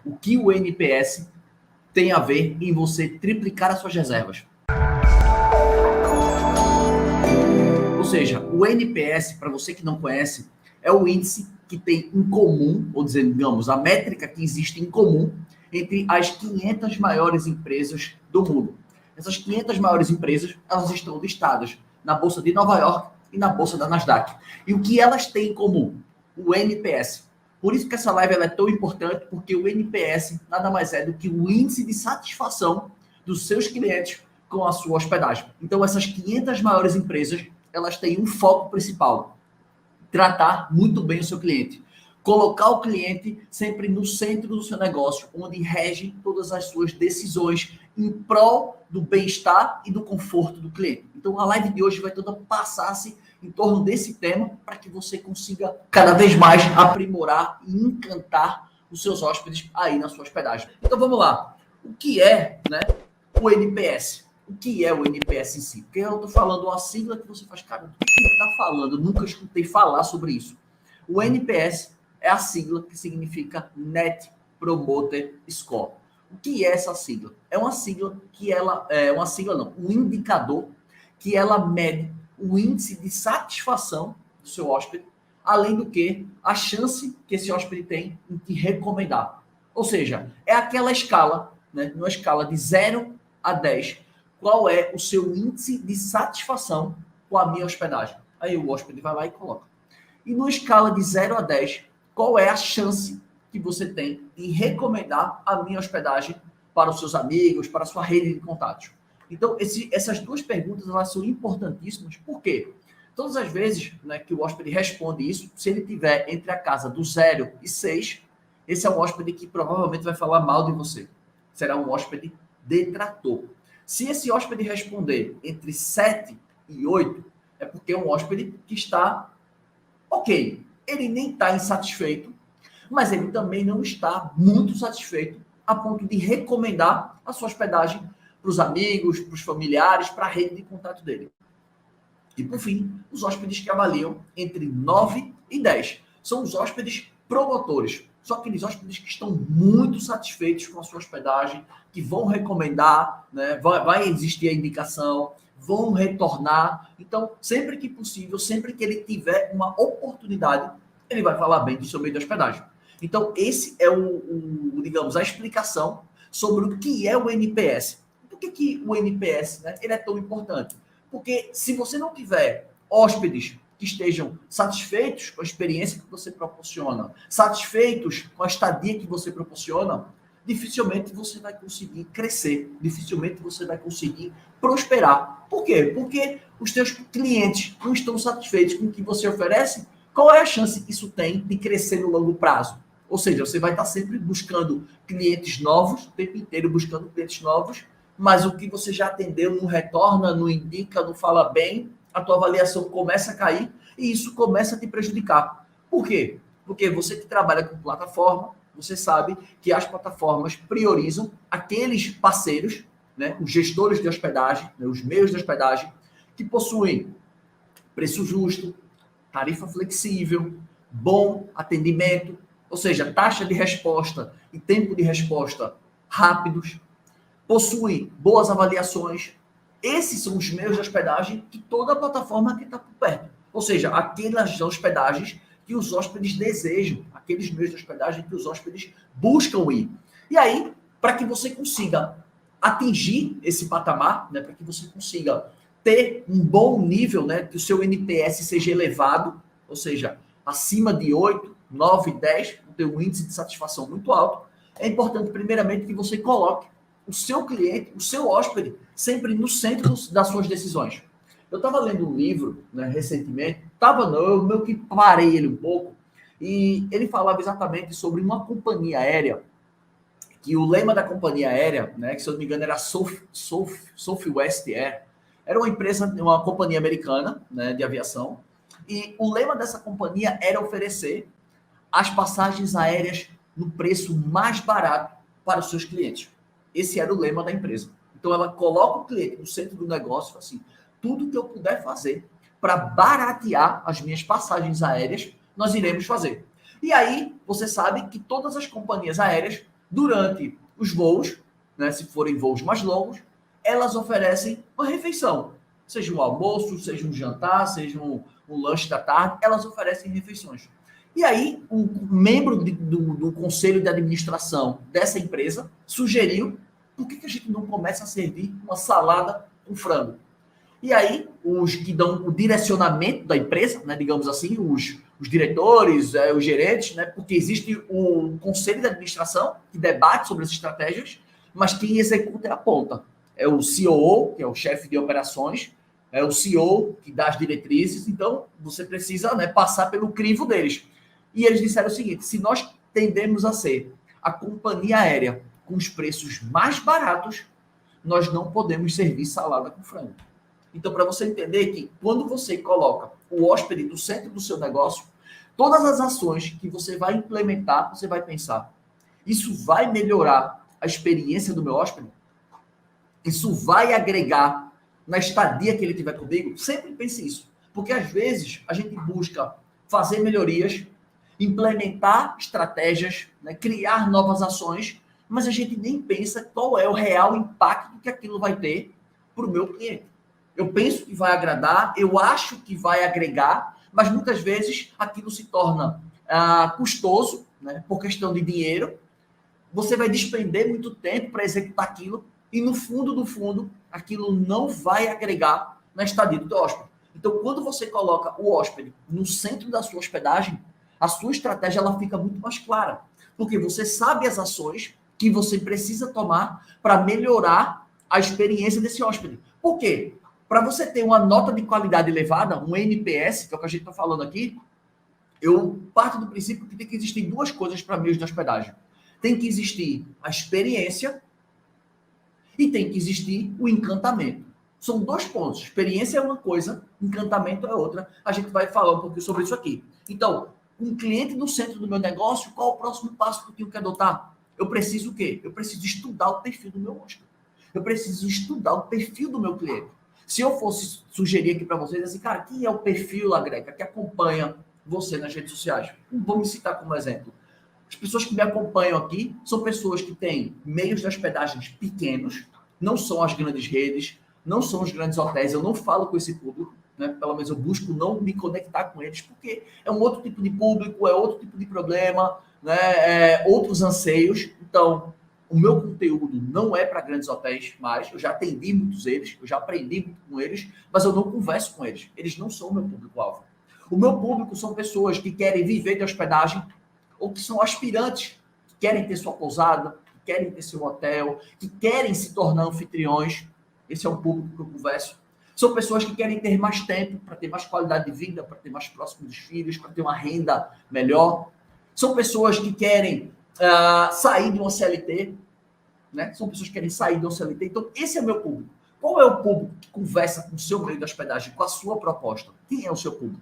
O que o NPS tem a ver em você triplicar as suas reservas. Ou seja, o NPS, para você que não conhece, é o índice que tem em comum, ou digamos, a métrica que existe em comum entre as 500 maiores empresas do mundo. Essas 500 maiores empresas, elas estão listadas na Bolsa de Nova York e na Bolsa da Nasdaq. E o que elas têm em comum? O NPS. Por isso que essa live ela é tão importante, porque o NPS nada mais é do que o índice de satisfação dos seus clientes com a sua hospedagem. Então, essas 500 maiores empresas, elas têm um foco principal: tratar muito bem o seu cliente. Colocar o cliente sempre no centro do seu negócio, onde rege todas as suas decisões em prol do bem-estar e do conforto do cliente. Então, a live de hoje vai toda passar-se em torno desse tema para que você consiga cada vez mais aprimorar e encantar os seus hóspedes aí na sua hospedagem. Então, vamos lá. O que é, o NPS? O que é o NPS em si? Porque eu estou falando uma sigla que você faz, cara, do que ele está falando? Eu nunca escutei falar sobre isso. O NPS é a sigla que significa Net Promoter Score. O que é essa sigla? É uma sigla que um indicador que ela mede o índice de satisfação do seu hóspede, além do que a chance que esse hóspede tem em te recomendar. Ou seja, é aquela escala, numa escala de 0 a 10, qual é o seu índice de satisfação com a minha hospedagem. Aí o hóspede vai lá e coloca. E numa escala de 0 a 10, qual é a chance que você tem de recomendar a minha hospedagem para os seus amigos, para a sua rede de contatos? Então, essas duas perguntas elas são importantíssimas. Por quê? Todas as vezes que o hóspede responde isso, se ele tiver entre a casa do 0 e 6, esse é um hóspede que provavelmente vai falar mal de você. Será um hóspede detrator. Se esse hóspede responder entre 7 e 8, é porque é um hóspede que está ok. Ele nem está insatisfeito, mas ele também não está muito satisfeito a ponto de recomendar a sua hospedagem para os amigos, para os familiares, para a rede de contato dele. E, por fim, os hóspedes que avaliam entre 9 e 10. São os hóspedes promotores. São aqueles hóspedes que estão muito satisfeitos com a sua hospedagem, que vão recomendar, vai existir a indicação, vão retornar. Então, sempre que possível, sempre que ele tiver uma oportunidade, ele vai falar bem do seu meio de hospedagem. Então, esse é digamos, a explicação sobre o que é o NPS. Por que o NPS ele é tão importante? Porque se você não tiver hóspedes que estejam satisfeitos com a experiência que você proporciona, satisfeitos com a estadia que você proporciona, dificilmente você vai conseguir crescer, dificilmente você vai conseguir prosperar. Por quê? Porque os teus clientes não estão satisfeitos com o que você oferece. Qual é a chance que isso tem de crescer no longo prazo? Ou seja, você vai estar sempre buscando clientes novos, o tempo inteiro buscando clientes novos, mas o que você já atendeu não retorna, não indica, não fala bem, a tua avaliação começa a cair e isso começa a te prejudicar. Por quê? Porque você que trabalha com plataforma, você sabe que as plataformas priorizam aqueles parceiros, os gestores de hospedagem, os meios de hospedagem, que possuem preço justo, tarifa flexível, bom atendimento, ou seja, taxa de resposta e tempo de resposta rápidos, possuem boas avaliações. Esses são os meios de hospedagem que toda a plataforma está por perto. Ou seja, aquelas hospedagens que os hóspedes desejam, aqueles meios de hospedagem que os hóspedes buscam ir. E aí, para que você consiga atingir esse patamar, para que você consiga ter um bom nível, que o seu NPS seja elevado, ou seja, acima de 8, 9, 10, ter um índice de satisfação muito alto, é importante, primeiramente, que você coloque o seu cliente, o seu hóspede, sempre no centro das suas decisões. Eu estava lendo um livro, recentemente, eu meio que parei ele um pouco, e ele falava exatamente sobre uma companhia aérea, que o lema da companhia aérea, que se eu não me engano era Southwest Air, era uma companhia americana, de aviação, e o lema dessa companhia era oferecer as passagens aéreas no preço mais barato para os seus clientes. Esse era o lema da empresa. Então, ela coloca o cliente no centro do negócio e fala assim, tudo que eu puder fazer para baratear as minhas passagens aéreas, nós iremos fazer. E aí, você sabe que todas as companhias aéreas Durante os voos, né, se forem voos mais longos, elas oferecem uma refeição, seja um almoço, seja um jantar, seja um lanche da tarde, elas oferecem refeições. E aí, um membro do conselho de administração dessa empresa sugeriu por que a gente não começa a servir uma salada com frango? E aí, os que dão o direcionamento da empresa, né, digamos assim, os diretores, os gerentes, né, porque existe o conselho de administração que debate sobre as estratégias, mas quem executa é a ponta. É o COO, que é o chefe de operações, é o CEO, que dá as diretrizes, então você precisa, né, passar pelo crivo deles. E eles disseram o seguinte: se nós tendemos a ser a companhia aérea com os preços mais baratos, nós não podemos servir salada com frango. Então, para você entender que quando você coloca o hóspede no centro do seu negócio, todas as ações que você vai implementar, você vai pensar: isso vai melhorar a experiência do meu hóspede? Isso vai agregar na estadia que ele tiver comigo? Sempre pense isso. Porque às vezes a gente busca fazer melhorias, implementar estratégias, né, criar novas ações, mas a gente nem pensa qual é o real impacto que aquilo vai ter para o meu cliente. Eu penso que vai agradar, eu acho que vai agregar, mas muitas vezes aquilo se torna custoso, né, por questão de dinheiro. Você vai despender muito tempo para executar aquilo e no fundo do fundo, aquilo não vai agregar na estadia do teu hóspede. Então, quando você coloca o hóspede no centro da sua hospedagem, a sua estratégia ela fica muito mais clara, porque você sabe as ações que você precisa tomar para melhorar a experiência desse hóspede. Por quê? Para você ter uma nota de qualidade elevada, um NPS, que é o que a gente está falando aqui, eu parto do princípio que tem que existir duas coisas para meios de hospedagem. Tem que existir a experiência e tem que existir o encantamento. São dois pontos. Experiência é uma coisa, encantamento é outra. A gente vai falar um pouquinho sobre isso aqui. Então, um cliente no centro do meu negócio, qual o próximo passo que eu tenho que adotar? Eu preciso o quê? Eu preciso estudar o perfil do meu hóspede. Eu preciso estudar o perfil do meu cliente. Se eu fosse sugerir aqui para vocês, assim, cara, quem é o perfil, Agrega, que acompanha você nas redes sociais? Vou me citar como exemplo. As pessoas que me acompanham aqui são pessoas que têm meios de hospedagens pequenos, não são as grandes redes, não são os grandes hotéis. Eu não falo com esse público, né? Pelo menos eu busco não me conectar com eles, porque é um outro tipo de público, é outro tipo de problema, né? Outros anseios. Então, o meu conteúdo não é para grandes hotéis mais. Eu já atendi muitos deles, eu já aprendi muito com eles, mas eu não converso com eles. Eles não são o meu público-alvo. O meu público são pessoas que querem viver de hospedagem, ou que são aspirantes, que querem ter sua pousada, que querem ter seu hotel, que querem se tornar anfitriões. Esse é o público que eu converso. São pessoas que querem ter mais tempo para ter mais qualidade de vida, para ter mais próximo dos filhos, para ter uma renda melhor. São pessoas que querem sair de uma CLT, né? São pessoas que querem sair de uma CLT. Então, esse é o meu público. Qual é o público que conversa com o seu meio de hospedagem, com a sua proposta? Quem é o seu público?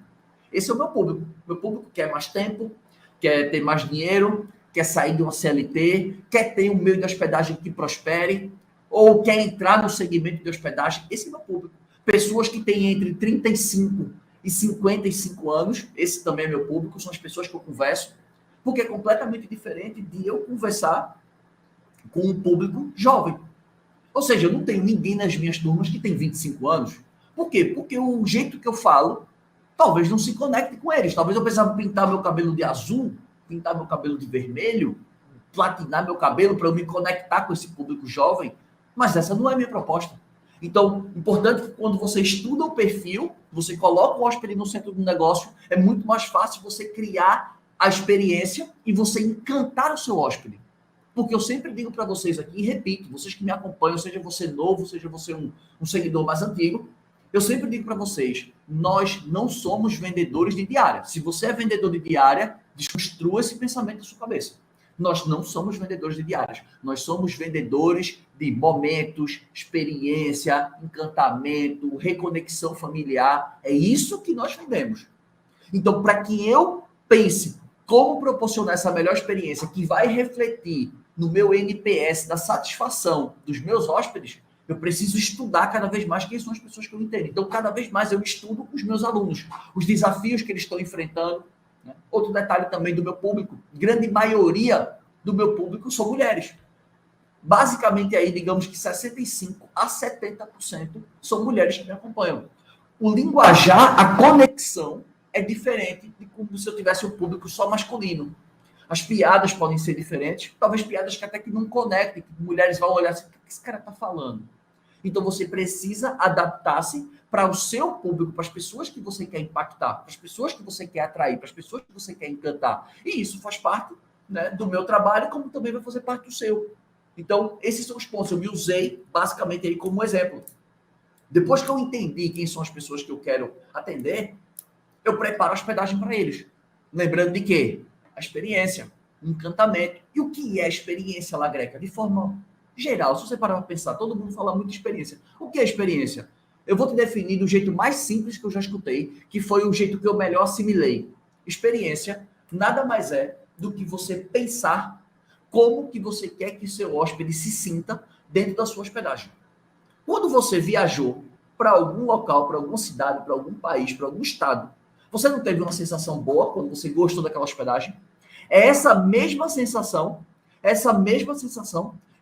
Esse é o meu público. Meu público quer mais tempo, quer ter mais dinheiro, quer sair de uma CLT, quer ter um meio de hospedagem que prospere, ou quer entrar no segmento de hospedagem. Esse é o meu público. Pessoas que têm entre 35 e 55 anos, esse também é meu público, são as pessoas que eu converso, porque é completamente diferente de eu conversar com um público jovem. Ou seja, eu não tenho ninguém nas minhas turmas que tem 25 anos. Por quê? Porque o jeito que eu falo talvez não se conecte com eles. Talvez eu precisava pintar meu cabelo de azul, pintar meu cabelo de vermelho, platinar meu cabelo para eu me conectar com esse público jovem, mas essa não é a minha proposta. Então, importante que quando você estuda o perfil, você coloca o hóspede no centro do negócio, é muito mais fácil você criar a experiência e você encantar o seu hóspede. Porque eu sempre digo para vocês aqui, e repito, vocês que me acompanham, seja você novo, seja você um seguidor mais antigo, eu sempre digo para vocês, nós não somos vendedores de diária. Se você é vendedor de diária, desconstrua esse pensamento da sua cabeça. Nós não somos vendedores de diárias. Nós somos vendedores de momentos, experiência, encantamento, reconexão familiar. É isso que nós vendemos. Então, para que eu pense como proporcionar essa melhor experiência que vai refletir no meu NPS da satisfação dos meus hóspedes, eu preciso estudar cada vez mais quem são as pessoas que eu entendo. Então, cada vez mais eu estudo os meus alunos, os desafios que eles estão enfrentando. Né? Outro detalhe também do meu público, grande maioria do meu público são mulheres. Basicamente, aí, digamos que 65% a 70% são mulheres que me acompanham. O linguajar, a conexão é diferente de como se eu tivesse um público só masculino. As piadas podem ser diferentes, talvez piadas que até que não conectem, que mulheres vão olhar assim, o que esse cara está falando? Então você precisa adaptar-se para o seu público, para as pessoas que você quer impactar, para as pessoas que você quer atrair, para as pessoas que você quer encantar. E isso faz parte, né, do meu trabalho, como também vai fazer parte do seu. Então, esses são os pontos. Eu me usei basicamente aí como exemplo. Depois que eu entendi quem são as pessoas que eu quero atender, eu preparo a hospedagem para eles. Lembrando de quê? A experiência, o encantamento. E o que é a experiência, La Greca? De forma geral, se você parar para pensar, todo mundo fala muito de experiência. O que é experiência? Eu vou te definir do jeito mais simples que eu já escutei, que foi o jeito que eu melhor assimilei. Experiência nada mais é do que você pensar como que você quer que seu hóspede se sinta dentro da sua hospedagem. Quando você viajou para algum local, para alguma cidade, para algum país, para algum estado, você não teve uma sensação boa quando você gostou daquela hospedagem? É essa mesma sensação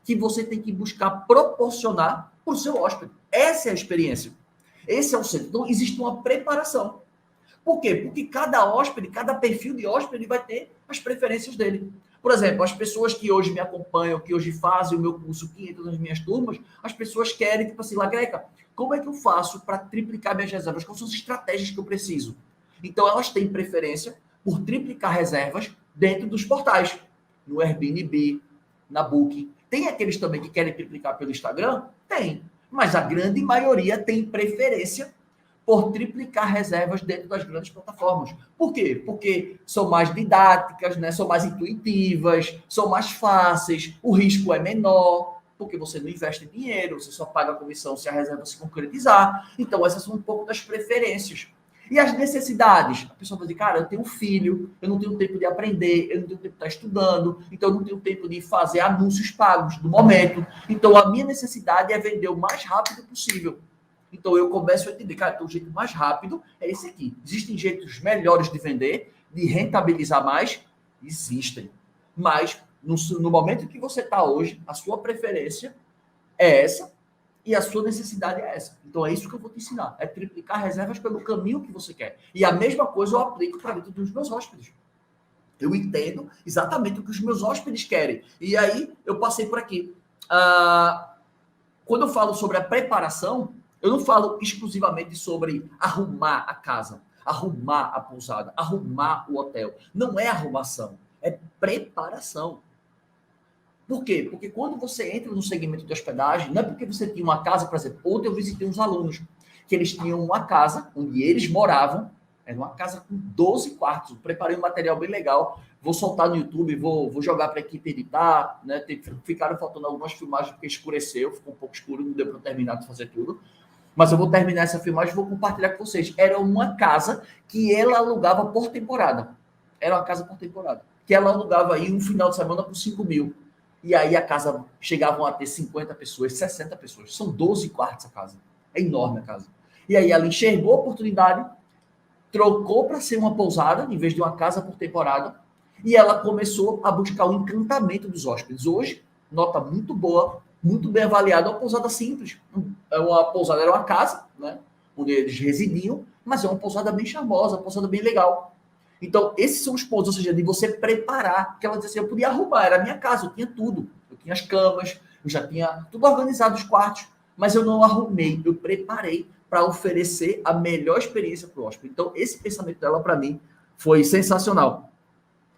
que você tem que buscar proporcionar para o seu hóspede. Essa é a experiência. Esse é o centro. Então, existe uma preparação. Por quê? Porque cada hóspede, cada perfil de hóspede vai ter as preferências dele. Por exemplo, as pessoas que hoje me acompanham, que hoje fazem o meu curso, que entram nas minhas turmas, as pessoas querem, tipo assim, La Greca, como é que eu faço para triplicar minhas reservas? Quais são as estratégias que eu preciso? Então, elas têm preferência por triplicar reservas dentro dos portais, no Airbnb, na Booking. Tem aqueles também que querem triplicar pelo Instagram? Tem. Mas a grande maioria tem preferência por triplicar reservas dentro das grandes plataformas. Por quê? Porque são mais didáticas, né? São mais intuitivas, são mais fáceis, o risco é menor, porque você não investe dinheiro, você só paga a comissão se a reserva se concretizar. Então, essas são um pouco das preferências. E as necessidades? A pessoa vai dizer, cara, eu tenho um filho, eu não tenho tempo de aprender, eu não tenho tempo de estar estudando, então eu não tenho tempo de fazer anúncios pagos no momento. Então, a minha necessidade é vender o mais rápido possível. Então, eu começo a entender, cara, então, o jeito mais rápido é esse aqui. Existem jeitos melhores de vender, de rentabilizar mais? Existem. Mas, no momento que você está hoje, a sua preferência é essa e a sua necessidade é essa. Então, é isso que eu vou te ensinar. É triplicar reservas pelo caminho que você quer. E a mesma coisa eu aplico para dentro dos meus hóspedes. Eu entendo exatamente o que os meus hóspedes querem. E aí, eu passei por aqui. Quando eu falo sobre a preparação, eu não falo exclusivamente sobre arrumar a casa, arrumar a pousada, arrumar o hotel. Não é arrumação, é preparação. Por quê? Porque quando você entra no segmento de hospedagem, não é porque você tinha uma casa, por exemplo, ontem eu visitei uns alunos, que eles tinham uma casa onde eles moravam, era uma casa com 12 quartos, eu preparei um material bem legal, vou soltar no YouTube, vou jogar para a equipe editar, né? Ficaram faltando algumas filmagens porque escureceu, ficou um pouco escuro, não deu para terminar de fazer tudo. Mas eu vou terminar essa filmagem e vou compartilhar com vocês. Era uma casa que ela alugava por temporada. Era uma casa por temporada. Que ela alugava aí um final de semana por 5 mil. E aí a casa chegavam a ter 50 pessoas, 60 pessoas. São 12 quartos a casa. É enorme a casa. E aí ela enxergou a oportunidade, trocou para ser uma pousada, em vez de uma casa por temporada, e ela começou a buscar o encantamento dos hóspedes. Hoje, nota muito boa, muito bem avaliada, uma pousada simples. Uma pousada era uma casa, né, onde eles residiam, mas é uma pousada bem charmosa, uma pousada bem legal. Então, esses são os pontos, ou seja, de você preparar, porque ela dizia assim, eu podia arrumar, era a minha casa, eu tinha tudo. Eu tinha as camas, eu já tinha tudo organizado, os quartos, mas eu não arrumei, eu preparei para oferecer a melhor experiência para o hóspede. Então, esse pensamento dela, para mim, foi sensacional.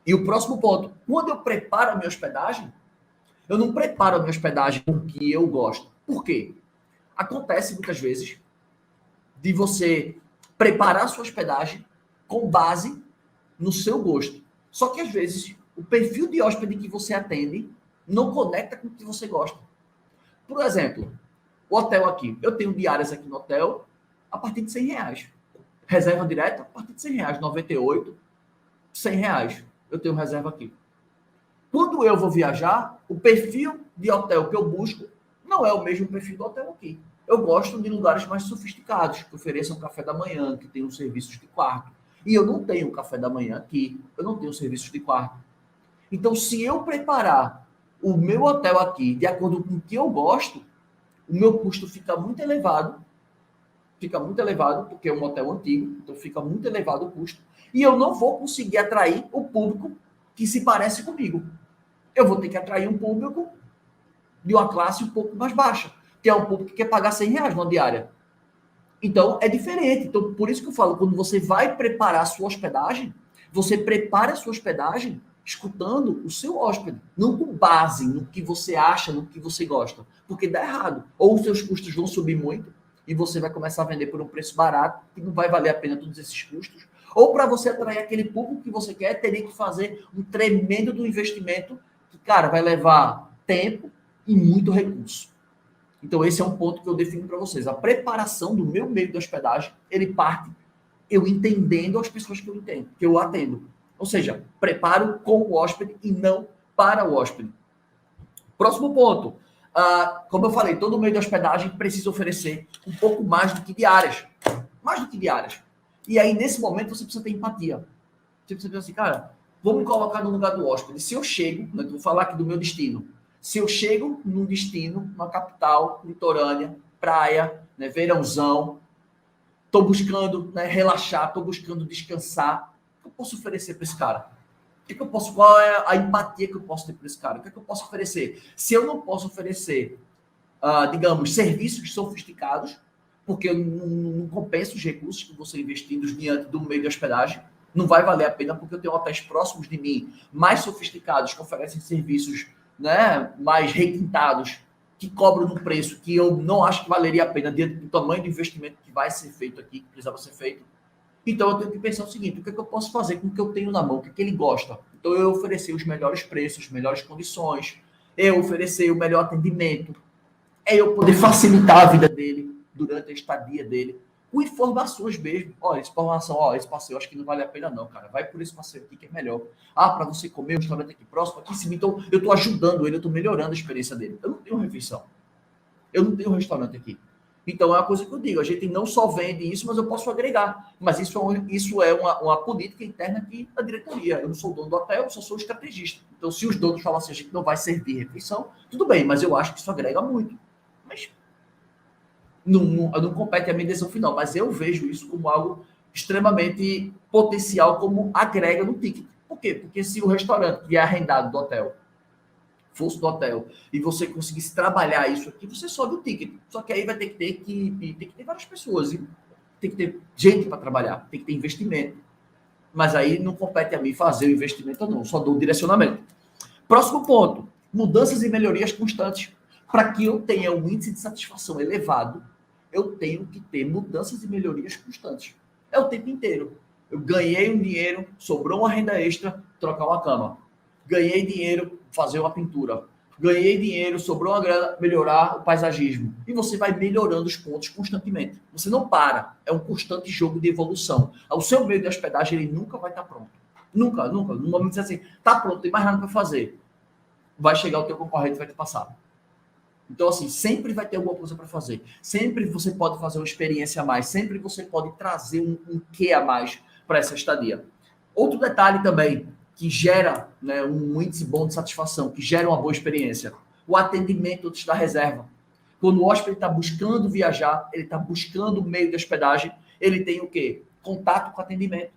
E o próximo ponto, quando eu preparo a minha hospedagem, eu não preparo a minha hospedagem porque eu gosto. Por quê? Acontece muitas vezes de você preparar a sua hospedagem com base no seu gosto. Só que às vezes o perfil de hóspede que você atende não conecta com o que você gosta. Por exemplo, o hotel aqui. Eu tenho diárias aqui no hotel a partir de R$100. Reserva direta a partir de R$100. 98, R$100. Eu tenho reserva aqui. Quando eu vou viajar, o perfil de hotel que eu busco não é o mesmo perfil do hotel aqui. Eu gosto de lugares mais sofisticados, que ofereçam café da manhã, que tenham serviços de quarto. E eu não tenho café da manhã aqui, eu não tenho serviços de quarto. Então, se eu preparar o meu hotel aqui de acordo com o que eu gosto, o meu custo fica muito elevado, porque é um hotel antigo, então fica muito elevado o custo, e eu não vou conseguir atrair o público que se parece comigo. Eu vou ter que atrair um público de uma classe um pouco mais baixa, que é um público que quer pagar R$ 100 numa diária. Então, é diferente. Então, por isso que eu falo, quando você vai preparar a sua hospedagem, você prepara a sua hospedagem escutando o seu hóspede, não com base no que você acha, no que você gosta, porque dá errado. Ou os seus custos vão subir muito e você vai começar a vender por um preço barato, que não vai valer a pena todos esses custos. Ou para você atrair aquele público que você quer, teria que fazer um tremendo do investimento que, cara, vai levar tempo e muito recurso. Então, esse é um ponto que eu defino para vocês. A preparação do meu meio de hospedagem, ele parte eu entendendo as pessoas que eu entendo, que eu atendo. Ou seja, preparo com o hóspede e não para o hóspede. Próximo ponto. Como eu falei, todo meio de hospedagem precisa oferecer um pouco mais do que diárias. Mais do que diárias. E aí, nesse momento, você precisa ter empatia. Você precisa dizer assim, cara, vou me colocar no lugar do hóspede. Se eu chego, vou falar aqui do meu destino. Se eu chego num destino, numa capital litorânea, praia, né, verãozão, estou buscando, né, relaxar, estou buscando descansar, o que eu posso oferecer para esse cara? Qual é a empatia que eu posso ter para esse cara? O que eu posso oferecer? Se eu não posso oferecer, digamos, serviços sofisticados, porque eu não compenso os recursos que você investindo diante do meio de hospedagem, não vai valer a pena, porque eu tenho hotéis próximos de mim, mais sofisticados, que oferecem serviços, né, mais requintados, que cobram um preço que eu não acho que valeria a pena diante do tamanho do investimento que vai ser feito aqui, que precisava ser feito. Então eu tenho que pensar o seguinte, o que é que eu posso fazer com o que eu tenho na mão, o que é que ele gosta? Então eu oferecer os melhores preços, as melhores condições, eu oferecer o melhor atendimento, eu poder facilitar a vida dele durante a estadia dele, com informações mesmo. Olha, essa informação, esse passeio acho que não vale a pena não, cara. Vai por esse passeio aqui que é melhor. Para você comer, um restaurante aqui próximo, aqui em cima. Então, eu estou ajudando ele, eu estou melhorando a experiência dele. Eu não tenho refeição. Eu não tenho restaurante aqui. Então, é uma coisa que eu digo. A gente não só vende isso, mas eu posso agregar. Mas isso é uma política interna aqui da diretoria. Eu não sou dono do hotel, eu só sou estrategista. Então, se os donos falam assim, a gente não vai servir refeição, tudo bem, mas eu acho que isso agrega muito. Mas não compete a minha decisão final, mas eu vejo isso como algo extremamente potencial, como agrega no ticket. Por quê? Porque se o restaurante que é arrendado do hotel fosse do hotel e você conseguisse trabalhar isso aqui, você sobe o ticket. Só que aí vai ter que ter equipe, tem que ter várias pessoas, e tem que ter gente para trabalhar, tem que ter investimento. Mas aí não compete a mim fazer o investimento ou não, só dou o direcionamento. Próximo ponto, mudanças e melhorias constantes. Para que eu tenha um índice de satisfação elevado, eu tenho que ter mudanças e melhorias constantes. É o tempo inteiro. Eu ganhei um dinheiro, sobrou uma renda extra, trocar uma cama. Ganhei dinheiro, fazer uma pintura. Ganhei dinheiro, sobrou uma grana, melhorar o paisagismo. E você vai melhorando os pontos constantemente. Você não para. É um constante jogo de evolução. O seu meio de hospedagem, ele nunca vai estar pronto. Nunca, nunca. No momento de dizer assim, tá pronto, tem mais nada para fazer. Vai chegar o teu concorrente e vai te passar. Então, assim, sempre vai ter alguma coisa para fazer. Sempre você pode fazer uma experiência a mais. Sempre você pode trazer um quê a mais para essa estadia. Outro detalhe também que gera, né, um índice bom de satisfação, que gera uma boa experiência. O atendimento antes da reserva. Quando o hóspede está buscando viajar, ele está buscando o meio de hospedagem, ele tem o quê? Contato com o atendimento.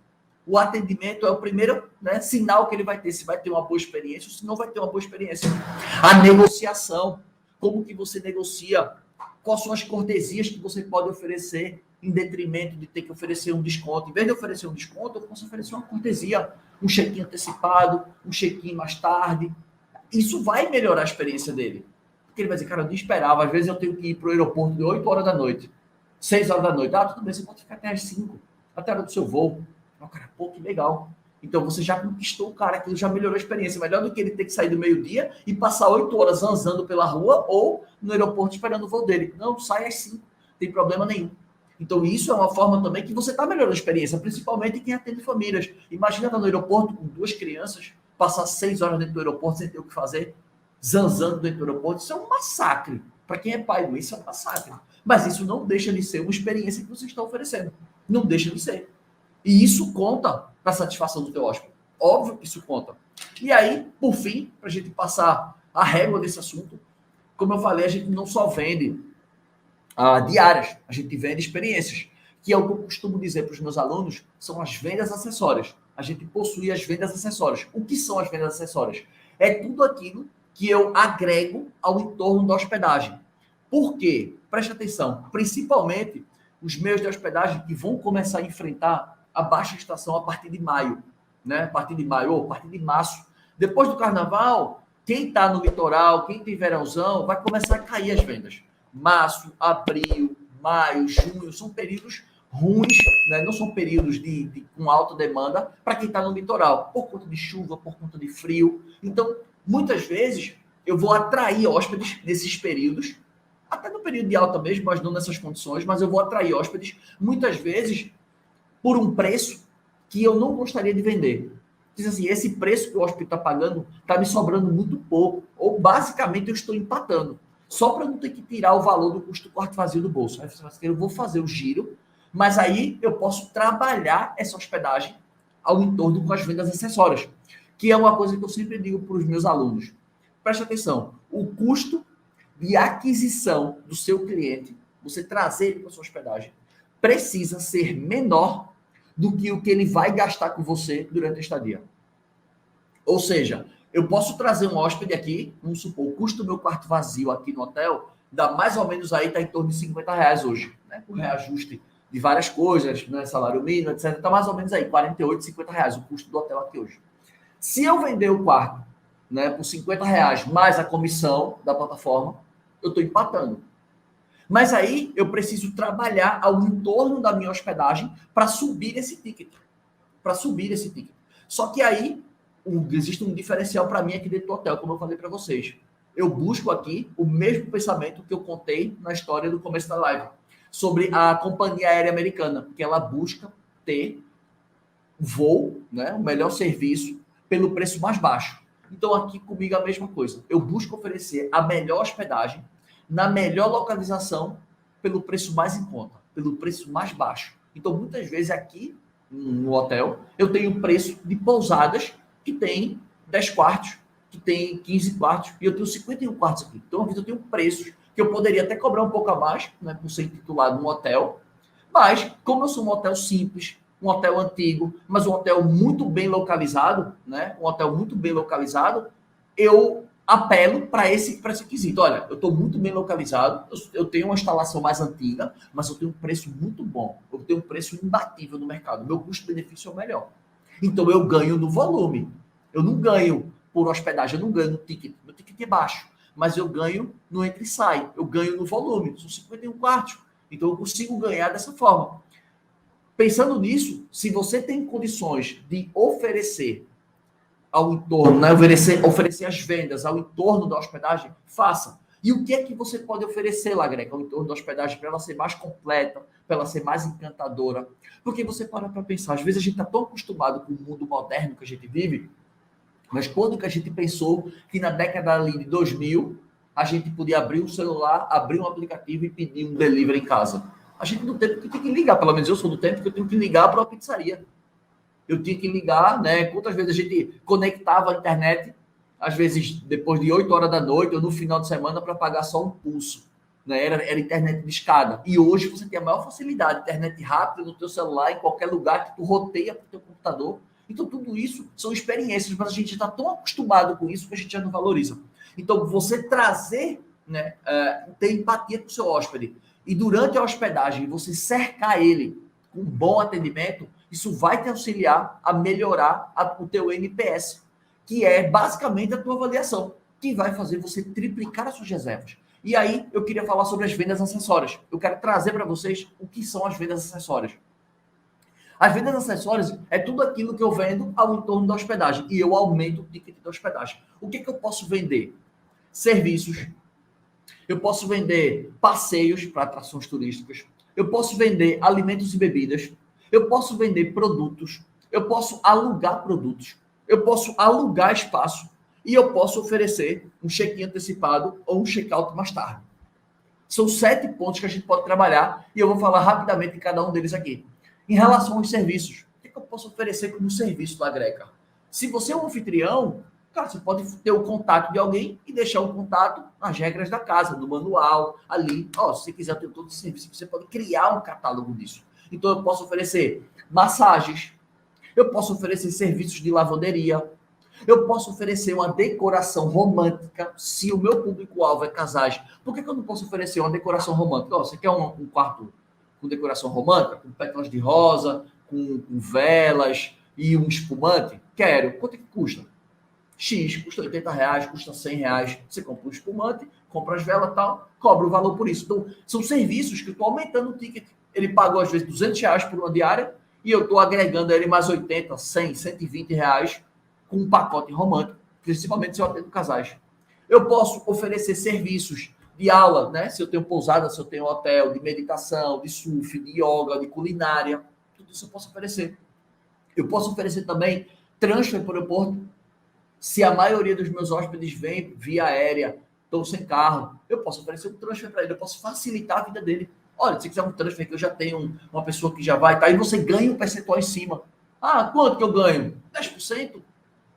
O atendimento é o primeiro, né, sinal que ele vai ter, se vai ter uma boa experiência ou se não vai ter uma boa experiência. A negociação. Como que você negocia? Quais são as cortesias que você pode oferecer em detrimento de ter que oferecer um desconto? Em vez de oferecer um desconto, eu posso oferecer uma cortesia, um check-in antecipado, um check-in mais tarde. Isso vai melhorar a experiência dele. Porque ele vai dizer, cara, eu não esperava. Às vezes eu tenho que ir para o aeroporto de 8 horas da noite, 6 horas da noite. Tudo bem, você pode ficar até às 5, até a hora do seu voo. Cara, pô, que legal. Então você já conquistou o cara, que já melhorou a experiência. Melhor do que ele ter que sair do meio-dia e passar 8 horas zanzando pela rua ou no aeroporto esperando o voo dele. Não, sai às 5, não tem problema nenhum. Então isso é uma forma também que você está melhorando a experiência, principalmente quem atende famílias. Imagina estar no aeroporto com 2 crianças, passar 6 horas dentro do aeroporto sem ter o que fazer, zanzando dentro do aeroporto. Isso é um massacre. Para quem é pai, isso é um massacre. Mas isso não deixa de ser uma experiência que você está oferecendo. Não deixa de ser. E isso conta para a satisfação do teu hóspede. Óbvio que isso conta. E aí, por fim, para a gente passar a régua desse assunto, como eu falei, a gente não só vende diárias, a gente vende experiências, que é o que eu costumo dizer para os meus alunos, são as vendas acessórias. A gente possui as vendas acessórias. O que são as vendas acessórias? É tudo aquilo que eu agrego ao entorno da hospedagem. Por quê? Preste atenção, principalmente os meios de hospedagem que vão começar a enfrentar a baixa estação a partir de maio, né? A partir de maio ou a partir de março. Depois do carnaval, quem está no litoral, quem tem verãozão, vai começar a cair as vendas. Março, abril, maio, junho, são períodos ruins, né? Não são períodos com alta demanda para quem está no litoral, por conta de chuva, por conta de frio. Então, muitas vezes, eu vou atrair hóspedes nesses períodos, até no período de alta mesmo, mas não nessas condições, mas eu vou atrair hóspedes, muitas vezes, por um preço que eu não gostaria de vender. Diz assim, esse preço que o hóspede está pagando está me sobrando muito pouco, ou basicamente eu estou empatando, só para não ter que tirar o valor do custo do quarto vazio do bolso. Aí você vai dizer, eu vou fazer o giro, mas aí eu posso trabalhar essa hospedagem ao entorno com as vendas acessórias, que é uma coisa que eu sempre digo para os meus alunos. Preste atenção, o custo de aquisição do seu cliente, você trazer ele para sua hospedagem, precisa ser menor do que o que ele vai gastar com você durante a estadia. Ou seja, eu posso trazer um hóspede aqui, vamos supor, o custo do meu quarto vazio aqui no hotel, dá mais ou menos aí, está em torno de R$ 50 hoje, né? Com reajuste de várias coisas, né? Salário mínimo, etc. Está mais ou menos aí, 48, R$ 50 o custo do hotel aqui hoje. Se eu vender o quarto, né, por R$ 50 mais a comissão da plataforma, eu estou empatando. Mas aí eu preciso trabalhar ao entorno da minha hospedagem para subir esse ticket. Para subir esse ticket. Só que aí existe um diferencial para mim aqui dentro do hotel, como eu falei para vocês. Eu busco aqui o mesmo pensamento que eu contei na história do começo da live, sobre a companhia aérea americana, que ela busca ter voo, né, o melhor serviço, pelo preço mais baixo. Então aqui comigo é a mesma coisa. Eu busco oferecer a melhor hospedagem, na melhor localização, pelo preço mais em conta, pelo preço mais baixo. Então, muitas vezes aqui no hotel, eu tenho preço de pousadas que tem 10 quartos, que tem 15 quartos, e eu tenho 51 quartos aqui. Então, eu tenho preços que eu poderia até cobrar um pouco a mais, né, por ser intitulado um hotel, mas como eu sou um hotel simples, um hotel antigo, mas um hotel muito bem localizado, né, um hotel muito bem localizado, eu apelo para esse quesito. Olha, eu estou muito bem localizado, eu tenho uma instalação mais antiga, mas eu tenho um preço muito bom, eu tenho um preço imbatível no mercado, meu custo-benefício é o melhor. Então eu ganho no volume, eu não ganho por hospedagem, eu não ganho no ticket, meu ticket é baixo, mas eu ganho no entra e sai, eu ganho no volume, são 51 quartos, então eu consigo ganhar dessa forma. Pensando nisso, se você tem condições de oferecer ao entorno, né? oferecer as vendas ao entorno da hospedagem, faça. E o que é que você pode oferecer lá, Greca, ao entorno da hospedagem, para ela ser mais completa, para ela ser mais encantadora? Porque você para pensar, às vezes a gente está tão acostumado com o mundo moderno que a gente vive, mas quando que a gente pensou que na década ali de 2000, a gente podia abrir um celular, abrir um aplicativo e pedir um delivery em casa? A gente não tem, porque tem que ligar, pelo menos eu sou do tempo que eu tenho que ligar para uma pizzaria. Eu tinha que ligar, né? Quantas vezes a gente conectava a internet, às vezes depois de 8 horas da noite ou no final de semana, para pagar só um pulso. Né? Era internet de escada. E hoje você tem a maior facilidade, internet rápida no teu celular, em qualquer lugar que tu roteia para o teu computador. Então, tudo isso são experiências, mas a gente está tão acostumado com isso que a gente já não valoriza. Então, você trazer, né, ter empatia com o seu hóspede, e durante a hospedagem, você cercar ele com um bom atendimento, isso vai te auxiliar a melhorar o teu NPS, que é basicamente a tua avaliação, que vai fazer você triplicar as suas reservas. E aí, eu queria falar sobre as vendas acessórias. Eu quero trazer para vocês o que são as vendas acessórias. As vendas acessórias é tudo aquilo que eu vendo ao entorno da hospedagem, e eu aumento o ticket da hospedagem. O que eu posso vender? Serviços. Eu posso vender passeios para atrações turísticas. Eu posso vender alimentos e bebidas. Eu posso vender produtos, eu posso alugar produtos, eu posso alugar espaço e eu posso oferecer um check-in antecipado ou um check-out mais tarde. São 7 pontos que a gente pode trabalhar e eu vou falar rapidamente de cada um deles aqui. Em relação aos serviços, o que eu posso oferecer como serviço da Greca? Se você é um anfitrião, cara, você pode ter o contato de alguém e deixar o contato nas regras da casa, no manual, ali. Ó, se você quiser ter todo esse serviço, você pode criar um catálogo disso. Então, eu posso oferecer massagens, eu posso oferecer serviços de lavanderia, eu posso oferecer uma decoração romântica, se o meu público-alvo é casais. Por que eu não posso oferecer uma decoração romântica? Ó, você quer um quarto com decoração romântica, com pétalas de rosa, com velas e um espumante? Quero. Quanto é que custa? X, custa R$ 80, custa R$ 100. Você compra um espumante, compra as velas e tal, cobra o valor por isso. Então, são serviços que eu estou aumentando o ticket. Ele pagou, às vezes, R$ 200 por uma diária e eu estou agregando a ele mais 80, 100, R$ 120 com um pacote romântico, principalmente se eu atendo casais. Eu posso oferecer serviços de aula, né? Se eu tenho pousada, se eu tenho hotel, de meditação, de surf, de yoga, de culinária, tudo isso eu posso oferecer. Eu posso oferecer também transfer para o aeroporto. Se a maioria dos meus hóspedes vem via aérea, estão sem carro, eu posso oferecer um transfer para ele, eu posso facilitar a vida dele. Olha, se quiser um transfer que eu já tenho uma pessoa que já vai, tá? Aí você ganha um percentual em cima. Ah, quanto que eu ganho? 10%?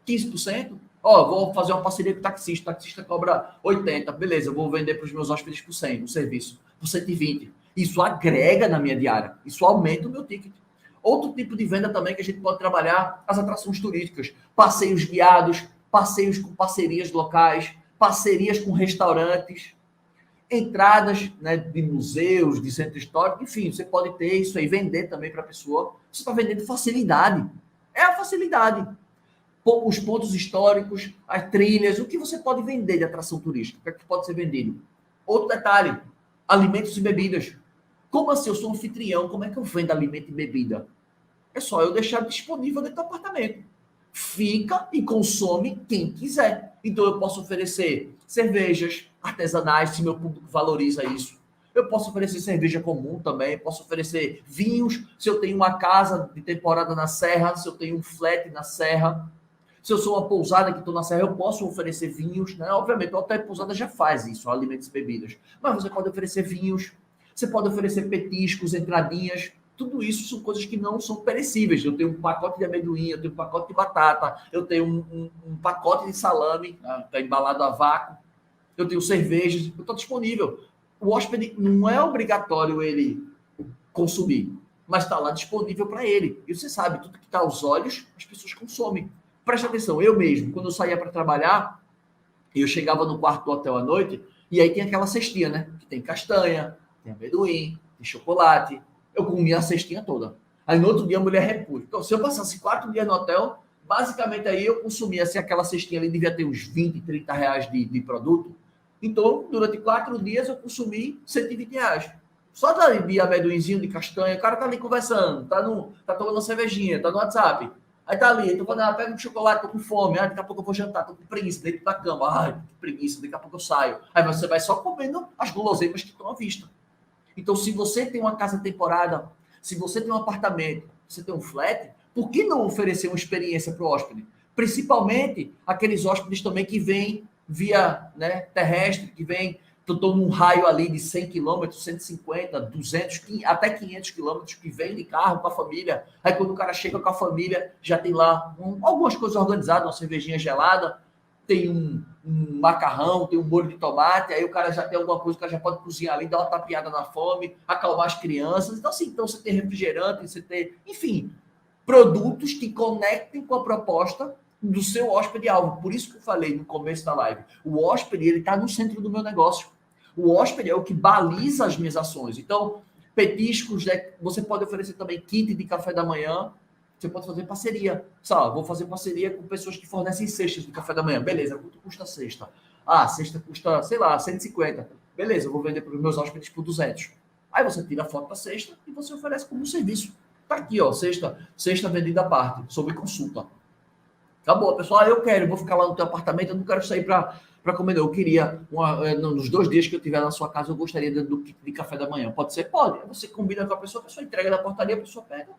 15%? Ó, vou fazer uma parceria com o taxista cobra 80, beleza, eu vou vender para os meus hóspedes por 100, o serviço, por 120. Isso agrega na minha diária, isso aumenta o meu ticket. Outro tipo de venda também que a gente pode trabalhar, as atrações turísticas, passeios guiados, passeios com parcerias locais, parcerias com restaurantes, entradas, né, de museus, de centro histórico, enfim, você pode ter isso aí, vender também para a pessoa. Você está vendendo facilidade. É a facilidade. Os pontos históricos, as trilhas, o que você pode vender de atração turística, o que é que pode ser vendido. Outro detalhe, alimentos e bebidas. Como assim? Eu sou um anfitrião, como é que eu vendo alimento e bebida? É só eu deixar disponível dentro do apartamento. Fica e consome quem quiser. Então eu posso oferecer cervejas artesanais, se meu público valoriza isso. Eu posso oferecer cerveja comum também, posso oferecer vinhos, se eu tenho uma casa de temporada na serra, se eu tenho um flat na serra. Se eu sou uma pousada que estou na serra, eu posso oferecer vinhos, né? Obviamente, o hotel pousada já faz isso, alimentos e bebidas. Mas você pode oferecer vinhos, você pode oferecer petiscos, entradinhas. Tudo isso são coisas que não são perecíveis. Eu tenho um pacote de amendoim, eu tenho um pacote de batata, eu tenho um pacote de salame, está embalado a vácuo, eu tenho cervejas, eu estou disponível. O hóspede não é obrigatório ele consumir, mas está lá disponível para ele. E você sabe, tudo que está aos olhos, as pessoas consomem. Presta atenção, eu mesmo, quando eu saía para trabalhar, eu chegava no quarto do hotel à noite, e aí tem aquela cestinha, né? Que tem castanha, tem amendoim, tem chocolate. Eu comia a cestinha toda. Aí no outro dia a mulher repôs. Então, se eu passasse 4 dias no hotel, basicamente aí eu consumia, assim, aquela cestinha ali, devia ter uns 20, 30 reais de produto. Então, durante 4 dias eu consumi R$ 120. Só de amendoinzinho, de castanha, o cara tá ali conversando, tá tomando uma cervejinha, tá no WhatsApp. Aí tá ali, tô falando, pega um chocolate, tô com fome, daqui a pouco eu vou jantar, tô com preguiça, dentro da cama, que preguiça, daqui a pouco eu saio. Aí você vai só comendo as guloseimas que estão à vista. Então, se você tem uma casa temporada, se você tem um apartamento, você tem um flat, por que não oferecer uma experiência para o hóspede? Principalmente aqueles hóspedes também que vêm via, né, terrestre, que vêm num raio ali de 100 quilômetros, 150, 200, até 500 quilômetros, que vem de carro com a família. Aí quando o cara chega com a família, já tem lá algumas coisas organizadas, uma cervejinha gelada, tem um macarrão, tem um molho de tomate, aí o cara já tem alguma coisa, o cara já pode cozinhar ali, dar uma tapeada na fome, acalmar as crianças. Então, assim, então você tem refrigerante, você tem, enfim, produtos que conectem com a proposta do seu hóspede-alvo. Por isso que eu falei no começo da live. O hóspede, ele está no centro do meu negócio. O hóspede é o que baliza as minhas ações. Então, petiscos, né? Você pode oferecer também kit de café da manhã. Você pode fazer parceria. Sabe, vou fazer parceria com pessoas que fornecem cestas de café da manhã. Beleza, quanto custa a cesta? Ah, a cesta custa, sei lá, 150. Beleza, eu vou vender para os meus hóspedes por 200. Aí você tira a foto da cesta e você oferece como um serviço. Tá aqui, ó, cesta vendida à parte, sob consulta. Acabou, pessoal, eu quero, eu vou ficar lá no teu apartamento, eu não quero sair para comer, não. Eu queria, nos 2 dias que eu estiver na sua casa, eu gostaria do kit de café da manhã. Pode ser? Pode. Você combina com a pessoa entrega da portaria, a pessoa pega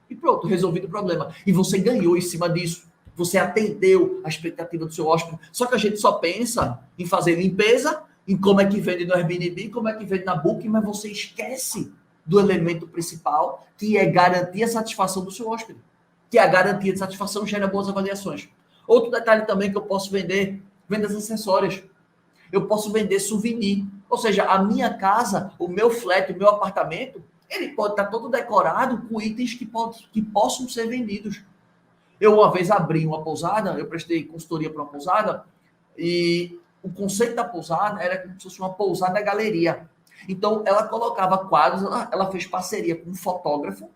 e pronto, resolvido o problema. E você ganhou em cima disso. Você atendeu a expectativa do seu hóspede. Só que a gente só pensa em fazer limpeza, em como é que vende no Airbnb, como é que vende na Booking, mas você esquece do elemento principal, que é garantir a satisfação do seu hóspede, que a garantia de satisfação gera boas avaliações. Outro detalhe também que eu posso vender, vendas acessórias. Eu posso vender souvenir. Ou seja, a minha casa, o meu flat, o meu apartamento, ele pode estar todo decorado com itens que possam ser vendidos. Eu uma vez abri uma pousada, eu prestei consultoria para uma pousada, e o conceito da pousada era como se fosse uma pousada galeria. Então, ela colocava quadros, ela fez parceria com um fotógrafo,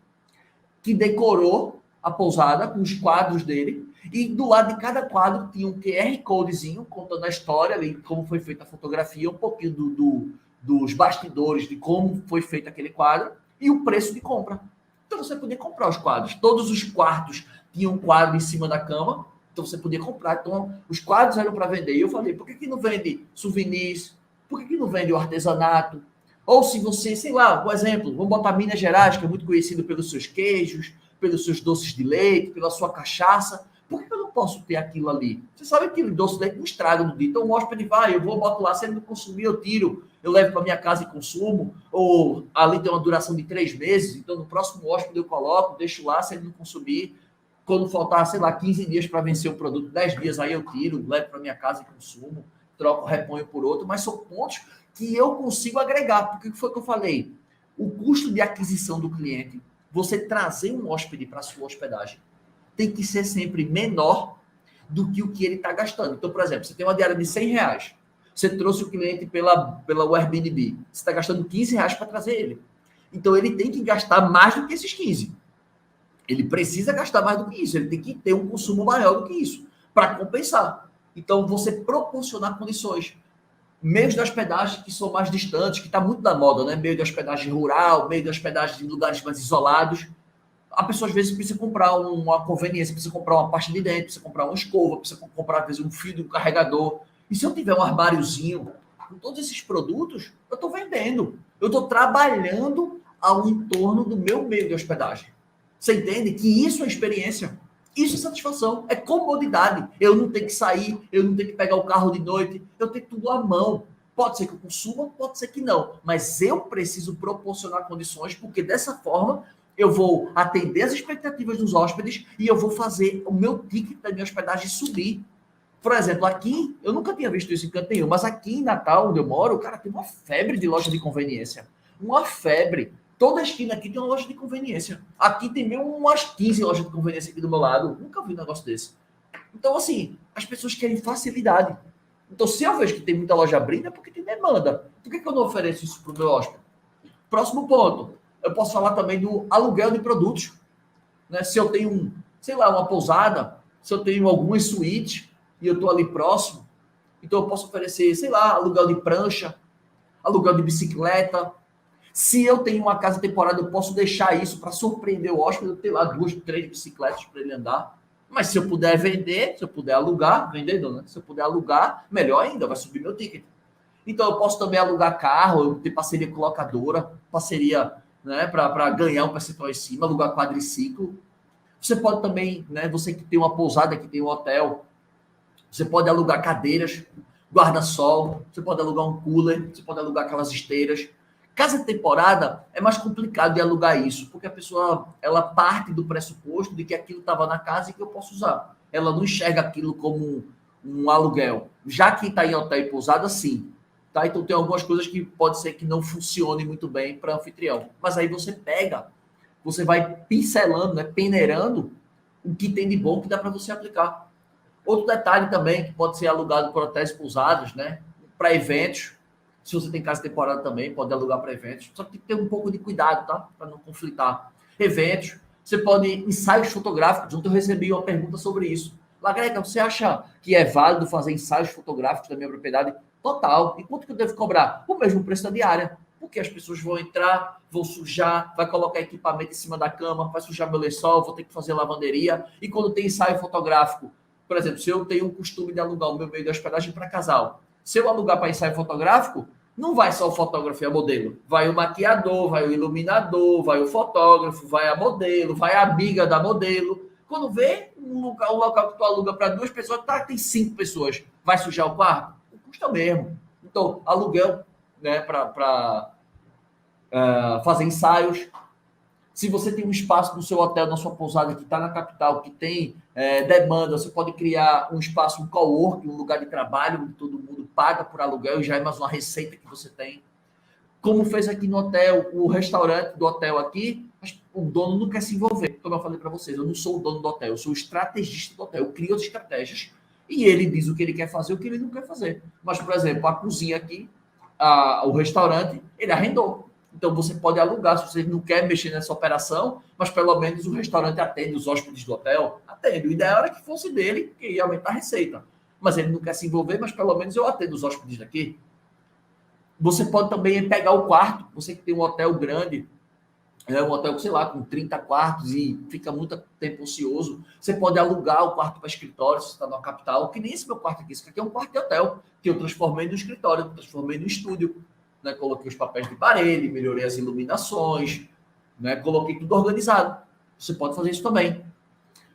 que decorou a pousada com os quadros dele, e do lado de cada quadro tinha um QR Codezinho contando a história, ali, como foi feita a fotografia, um pouquinho dos bastidores de como foi feito aquele quadro e o preço de compra. Então você podia comprar os quadros. Todos os quartos tinham um quadro em cima da cama, então você podia comprar. Então os quadros eram para vender. E eu falei, por que não vende souvenirs? Por que não vende o artesanato? Ou se você, sei lá, por exemplo, vamos botar Minas Gerais, que é muito conhecido pelos seus queijos, pelos seus doces de leite, pela sua cachaça. Por que eu não posso ter aquilo ali? Você sabe que o doce de leite não estraga no dia. Então o hóspede vai, eu vou, boto lá, se ele não consumir, eu tiro, eu levo para minha casa e consumo. Ou ali tem uma duração de 3 meses, então no próximo hóspede eu coloco, deixo lá, se ele não consumir. Quando faltar, sei lá, 15 dias para vencer o produto, 10 dias aí eu tiro, levo para minha casa e consumo, troco, reponho por outro, mas são pontos que eu consigo agregar. Porque foi o que eu falei? O custo de aquisição do cliente, você trazer um hóspede para a sua hospedagem, tem que ser sempre menor do que o que ele está gastando. Então, por exemplo, você tem uma diária de R$100, você trouxe o cliente pela Airbnb, você está gastando R$15 para trazer ele. Então, ele tem que gastar mais do que esses 15. Ele precisa gastar mais do que isso, ele tem que ter um consumo maior do que isso, para compensar. Então, você proporcionar condições. Meios de hospedagem que são mais distantes, que está muito na moda, né? Meio de hospedagem rural, meio de hospedagem em lugares mais isolados. A pessoa às vezes precisa comprar uma conveniência, precisa comprar uma pasta de dente, precisa comprar uma escova, precisa comprar às vezes um fio de um carregador. E se eu tiver um armáriozinho com todos esses produtos, eu estou vendendo. Eu estou trabalhando ao entorno do meu meio de hospedagem. Você entende que isso é experiência? Isso é satisfação, é comodidade. Eu não tenho que sair, eu não tenho que pegar o carro de noite, eu tenho tudo à mão. Pode ser que eu consuma, pode ser que não. Mas eu preciso proporcionar condições, porque dessa forma eu vou atender as expectativas dos hóspedes e eu vou fazer o meu ticket da minha hospedagem subir. Por exemplo, aqui, eu nunca tinha visto isso em canto nenhum, mas aqui em Natal, onde eu moro, cara, tem uma febre de loja de conveniência. Uma febre. Toda esquina aqui tem uma loja de conveniência. Aqui tem mesmo umas 15 lojas de conveniência aqui do meu lado. Nunca vi um negócio desse. Então, assim, as pessoas querem facilidade. Então, se eu vejo que tem muita loja abrindo, é porque tem demanda. Por que eu não ofereço isso para o meu hóspede? Próximo ponto. Eu posso falar também do aluguel de produtos. Né? Se eu tenho, sei lá, uma pousada, se eu tenho algumas suítes e eu estou ali próximo, então eu posso oferecer, sei lá, aluguel de prancha, aluguel de bicicleta. Se eu tenho uma casa temporária, eu posso deixar isso para surpreender o hóspede, eu ter lá 2, 3 bicicletas para ele andar. Mas se eu puder vender, se eu puder alugar, vendedor, né? Se eu puder alugar, melhor ainda, vai subir meu ticket. Então eu posso também alugar carro, eu ter parceria com locadora, parceria, né, para ganhar um percentual em cima, alugar quadriciclo. Você pode também, né, você que tem uma pousada, que tem um hotel, você pode alugar cadeiras, guarda-sol, você pode alugar um cooler, você pode alugar aquelas esteiras. Casa temporada é mais complicado de alugar isso, porque a pessoa ela parte do pressuposto de que aquilo estava na casa e que eu posso usar. Ela não enxerga aquilo como um aluguel. Já que está em hotel e pousada, sim. Tá? Então tem algumas coisas que pode ser que não funcionem muito bem para anfitrião. Mas aí você pega, você vai pincelando, né, peneirando o que tem de bom que dá para você aplicar. Outro detalhe também que pode ser alugado por hotéis pousados, né, para eventos. Se você tem casa temporada também, pode alugar para eventos. Só que tem que ter um pouco de cuidado, tá? Para não conflitar. Eventos. Você pode ensaios fotográficos. Ontem eu recebi uma pergunta sobre isso. Lagreta, você acha que é válido fazer ensaios fotográficos da minha propriedade? Total. E quanto que eu devo cobrar? O mesmo preço da diária. Porque as pessoas vão entrar, vão sujar, vai colocar equipamento em cima da cama, vai sujar meu lençol, vou ter que fazer lavanderia. E quando tem ensaio fotográfico, por exemplo, se eu tenho o costume de alugar o meu meio de hospedagem para casal, se eu alugar para ensaio fotográfico, não vai só o fotógrafo e a modelo. Vai o maquiador, vai o iluminador, vai o fotógrafo, vai a modelo, vai a amiga da modelo. Quando vê um local que tu aluga para 2 pessoas, tá, tem 5 pessoas. Vai sujar o quarto? Custa mesmo. Então, aluguel, né, para fazer ensaios. Se você tem um espaço no seu hotel, na sua pousada que está na capital, que tem demanda, você pode criar um espaço, um coworking, um lugar de trabalho, onde todo mundo paga por aluguel e já é mais uma receita que você tem. Como fez aqui no hotel, o restaurante do hotel aqui, o dono não quer se envolver. Como eu falei para vocês, eu não sou o dono do hotel, eu sou o estrategista do hotel. Eu crio as estratégias e ele diz o que ele quer fazer e o que ele não quer fazer. Mas, por exemplo, a cozinha aqui, o restaurante, ele arrendou. Então, você pode alugar, se você não quer mexer nessa operação, mas pelo menos o restaurante atende os hóspedes do hotel, atende. O ideal era que fosse dele, que ia aumentar a receita. Mas ele não quer se envolver, mas pelo menos eu atendo os hóspedes daqui. Você pode também pegar o quarto, você que tem um hotel grande, um hotel, sei lá, com 30 quartos e fica muito tempo ocioso, você pode alugar o quarto para escritório, se você está na capital, que nem esse meu quarto aqui. Esse aqui é um quarto de hotel, que eu transformei no escritório, transformei no estúdio. Né? Coloquei os papéis de parede, melhorei as iluminações, né? Coloquei tudo organizado. Você pode fazer isso também.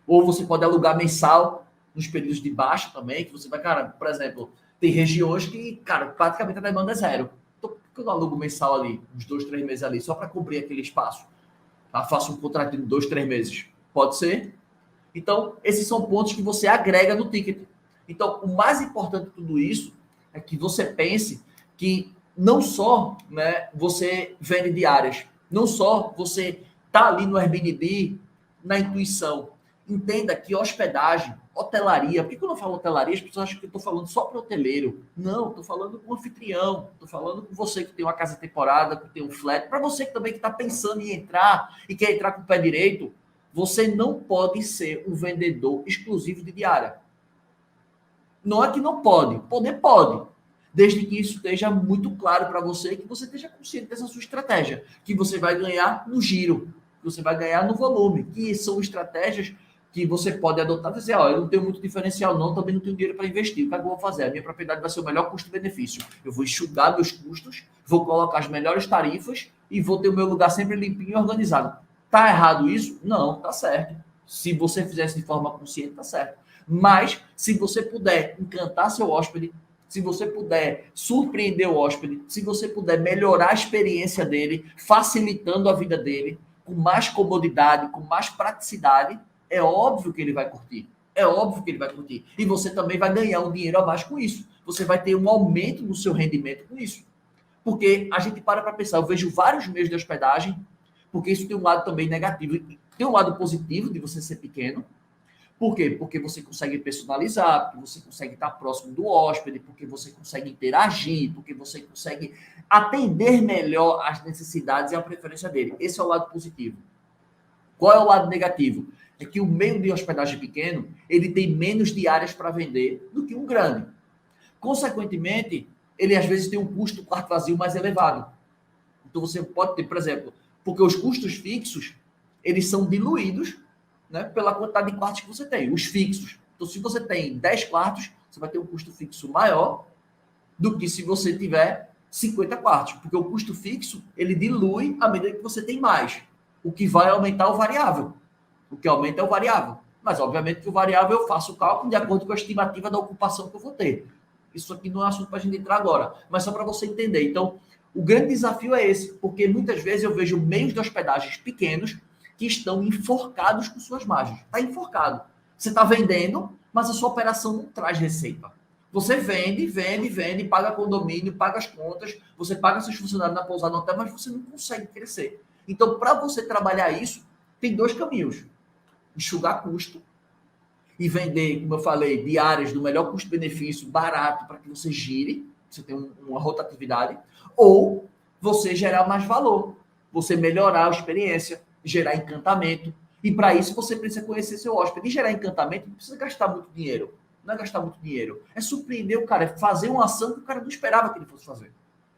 Ou você pode alugar mensal nos períodos de baixa também, que você vai, cara, por exemplo, tem regiões que, cara, praticamente a demanda é zero. Então, por que eu não alugo mensal ali, uns 2, 3 meses ali, só para cobrir aquele espaço? Tá? Faço um contrato de 2, 3 meses. Pode ser? Então, esses são pontos que você agrega no ticket. Então, o mais importante de tudo isso é que você pense que não só, né, você vende diárias, não só você está ali no Airbnb na intuição. Entenda que hospedagem, hotelaria, por que eu não falo hotelaria? As pessoas acham que eu estou falando só para o hoteleiro. Não, estou falando com o anfitrião, estou falando com você que tem uma casa temporada, que tem um flat, para você que também está pensando em entrar e quer entrar com o pé direito, você não pode ser um vendedor exclusivo de diária. Não é que não pode, poder pode, desde que isso esteja muito claro para você, que você esteja consciente dessa sua estratégia, que você vai ganhar no giro, que você vai ganhar no volume, que são estratégias que você pode adotar e dizer, ó, eu não tenho muito diferencial não, também não tenho dinheiro para investir, o que é que eu vou fazer? A minha propriedade vai ser o melhor custo-benefício. Eu vou enxugar meus custos, vou colocar as melhores tarifas e vou ter o meu lugar sempre limpinho e organizado. Tá errado isso? Não, tá certo. Se você fizesse de forma consciente, tá certo. Mas, se você puder encantar seu hóspede, se você puder surpreender o hóspede, se você puder melhorar a experiência dele, facilitando a vida dele, com mais comodidade, com mais praticidade, é óbvio que ele vai curtir. É óbvio que ele vai curtir. E você também vai ganhar um dinheiro a mais com isso. Você vai ter um aumento no seu rendimento com isso. Porque a gente para pensar, eu vejo vários meios de hospedagem, porque isso tem um lado também negativo. Tem um lado positivo de você ser pequeno. Por quê? Porque você consegue personalizar, porque você consegue estar próximo do hóspede, porque você consegue interagir, porque você consegue atender melhor as necessidades e a preferência dele. Esse é o lado positivo. Qual é o lado negativo? É que o meio de hospedagem pequeno, ele tem menos diárias para vender do que um grande. Consequentemente, ele às vezes tem um custo do quarto vazio mais elevado. Então você pode ter, por exemplo, porque os custos fixos, eles são diluídos, né, pela quantidade de quartos que você tem, os fixos. Então, se você tem 10 quartos, você vai ter um custo fixo maior do que se você tiver 50 quartos, porque o custo fixo, ele dilui à medida que você tem mais. O que vai aumentar o variável. O que aumenta é o variável. Mas, obviamente, que o variável eu faço o cálculo de acordo com a estimativa da ocupação que eu vou ter. Isso aqui não é assunto para a gente entrar agora, mas só para você entender. Então, o grande desafio é esse, porque muitas vezes eu vejo meios de hospedagens pequenos que estão enforcados com suas margens. Está enforcado. Você está vendendo, mas a sua operação não traz receita. Você vende, paga condomínio, paga as contas, você paga seus funcionários na pousada no hotel, mas você não consegue crescer. Então, para você trabalhar isso, tem dois caminhos. Enxugar custo e vender, como eu falei, diárias do melhor custo-benefício, barato, para que você gire, você tem uma rotatividade, ou você gerar mais valor, você melhorar a experiência, gerar encantamento. E para isso você precisa conhecer seu hóspede. E gerar encantamento não precisa gastar muito dinheiro. Não é gastar muito dinheiro. É surpreender o cara, é fazer uma ação que o cara não esperava que ele fosse fazer.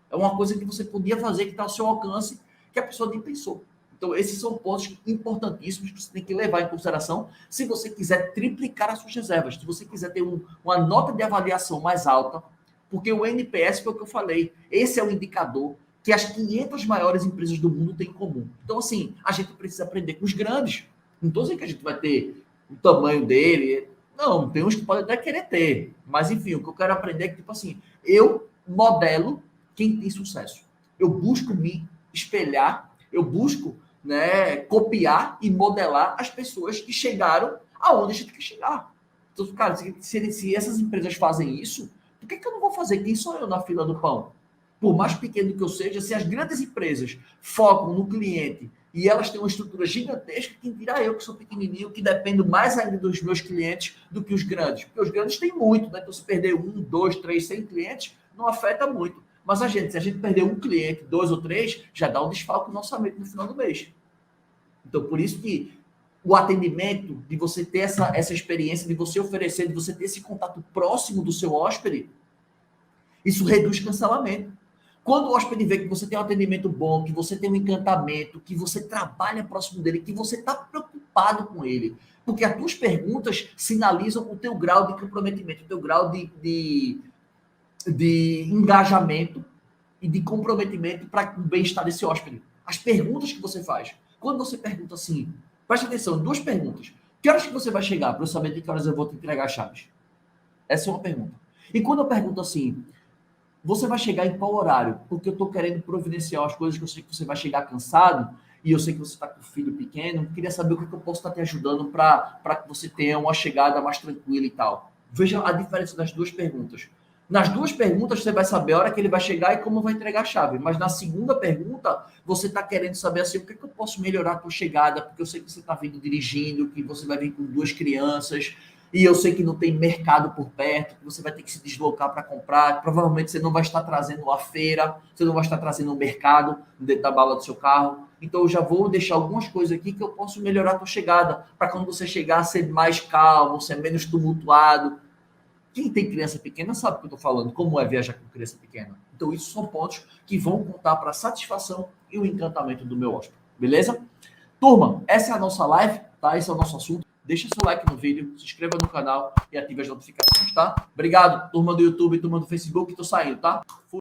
É uma coisa que você podia fazer, que está ao seu alcance, que a pessoa nem pensou. Então, esses são pontos importantíssimos que você tem que levar em consideração se você quiser triplicar as suas reservas, se você quiser ter uma nota de avaliação mais alta, porque o NPS foi o que eu falei. Esse é o indicador que as 500 maiores empresas do mundo têm em comum. Então, assim, a gente precisa aprender com os grandes. Não estou dizendo que a gente vai ter o tamanho dele. Não, tem uns que podem até querer ter. Mas, enfim, o que eu quero aprender é que, tipo assim, eu modelo quem tem sucesso. Eu busco me espelhar, eu busco né, copiar e modelar as pessoas que chegaram aonde a gente quer chegar. Então, cara, se essas empresas fazem isso, por que eu não vou fazer? Quem sou eu na fila do pão? Por mais pequeno que eu seja, se as grandes empresas focam no cliente e elas têm uma estrutura gigantesca, quem dirá eu que sou pequenininho, que dependo mais ainda dos meus clientes do que os grandes? Porque os grandes têm muito, né? Então, se perder 1, 2, 3, 100 clientes, não afeta muito. Mas se a gente perder um cliente, 2 ou 3, já dá um desfalque no orçamento no final do mês. Então, por isso que o atendimento, de você ter essa experiência, de você oferecer, de você ter esse contato próximo do seu hóspede, isso reduz cancelamento. Quando o hóspede vê que você tem um atendimento bom, que você tem um encantamento, que você trabalha próximo dele, que você está preocupado com ele, porque as tuas perguntas sinalizam o teu grau de comprometimento, o teu grau de engajamento e de comprometimento para o bem-estar desse hóspede. As perguntas que você faz. Quando você pergunta assim, preste atenção, 2 perguntas. Que horas que você vai chegar para eu saber de que horas eu vou te entregar as chaves? Essa é uma pergunta. E quando eu pergunto assim, você vai chegar em qual horário? Porque eu estou querendo providenciar as coisas que eu sei que você vai chegar cansado e eu sei que você está com o filho pequeno. Queria saber o que eu posso estar te ajudando para que você tenha uma chegada mais tranquila e tal. Veja a diferença das 2 perguntas. Nas 2 perguntas, você vai saber a hora que ele vai chegar e como vai entregar a chave. Mas na segunda pergunta, você está querendo saber assim, o que eu posso melhorar a tua chegada, porque eu sei que você está vindo dirigindo, que você vai vir com 2 crianças, e eu sei que não tem mercado por perto, que você vai ter que se deslocar para comprar, provavelmente você não vai estar trazendo a feira, você não vai estar trazendo o mercado dentro da bala do seu carro. Então eu já vou deixar algumas coisas aqui que eu posso melhorar a tua chegada, para quando você chegar ser mais calmo, ser menos tumultuado. Quem tem criança pequena sabe o que eu estou falando, como é viajar com criança pequena. Então, isso são pontos que vão contar para a satisfação e o encantamento do meu hóspede. Beleza? Turma, essa é a nossa live, tá? Esse é o nosso assunto. Deixa seu like no vídeo, se inscreva no canal e ative as notificações, tá? Obrigado, turma do YouTube, turma do Facebook, tô saindo, tá?